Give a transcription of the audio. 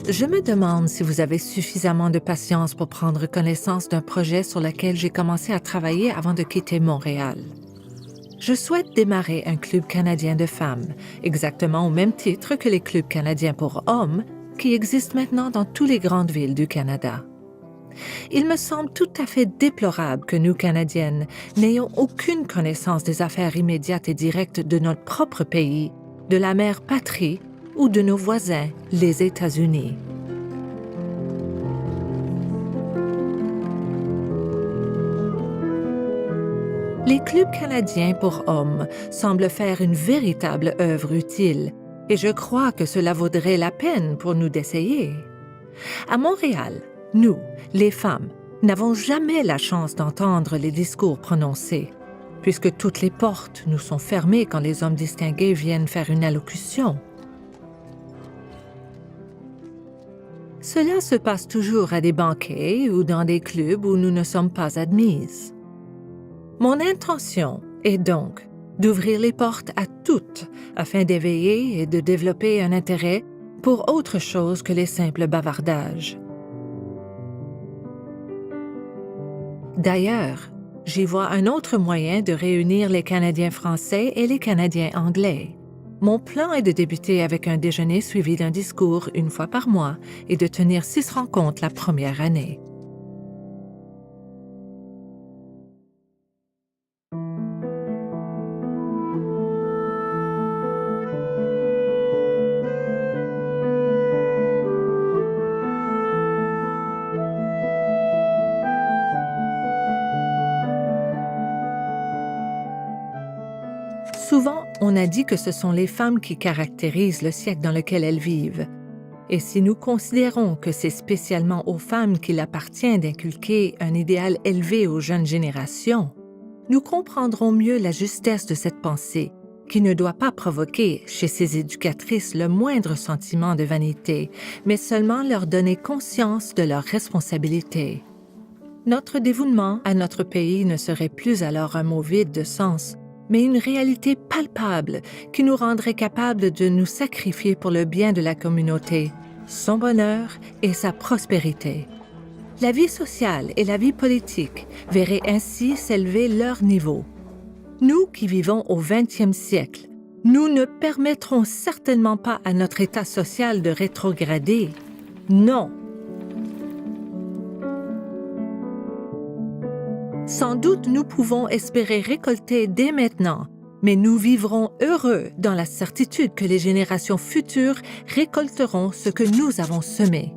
Je me demande si vous avez suffisamment de patience pour prendre connaissance d'un projet sur lequel j'ai commencé à travailler avant de quitter Montréal. Je souhaite démarrer un club canadien de femmes, exactement au même titre que les clubs canadiens pour hommes qui existent maintenant dans toutes les grandes villes du Canada. Il me semble tout à fait déplorable que nous, Canadiennes, n'ayons aucune connaissance des affaires immédiates et directes de notre propre pays, de la mère patrie ou de nos voisins, les États-Unis. Les clubs canadiens pour hommes semblent faire une véritable œuvre utile, et je crois que cela vaudrait la peine pour nous d'essayer. À Montréal, nous, les femmes, n'avons jamais la chance d'entendre les discours prononcés, puisque toutes les portes nous sont fermées quand les hommes distingués viennent faire une allocution. Cela se passe toujours à des banquets ou dans des clubs où nous ne sommes pas admises. Mon intention est donc d'ouvrir les portes à toutes afin d'éveiller et de développer un intérêt pour autre chose que les simples bavardages. D'ailleurs, j'y vois un autre moyen de réunir les Canadiens français et les Canadiens anglais. Mon plan est de débuter avec un déjeuner suivi d'un discours une fois par mois et de tenir 6 rencontres la première année. Souvent, on a dit que ce sont les femmes qui caractérisent le siècle dans lequel elles vivent. Et si nous considérons que c'est spécialement aux femmes qu'il appartient d'inculquer un idéal élevé aux jeunes générations, nous comprendrons mieux la justesse de cette pensée, qui ne doit pas provoquer chez ces éducatrices le moindre sentiment de vanité, mais seulement leur donner conscience de leurs responsabilités. Notre dévouement à notre pays ne serait plus alors un mot vide de sens, mais une réalité palpable qui nous rendrait capables de nous sacrifier pour le bien de la communauté, son bonheur et sa prospérité. La vie sociale et la vie politique verraient ainsi s'élever leur niveau. Nous qui vivons au 20e siècle, nous ne permettrons certainement pas à notre état social de rétrograder. Non! Sans doute nous pouvons espérer récolter dès maintenant, mais nous vivrons heureux dans la certitude que les générations futures récolteront ce que nous avons semé.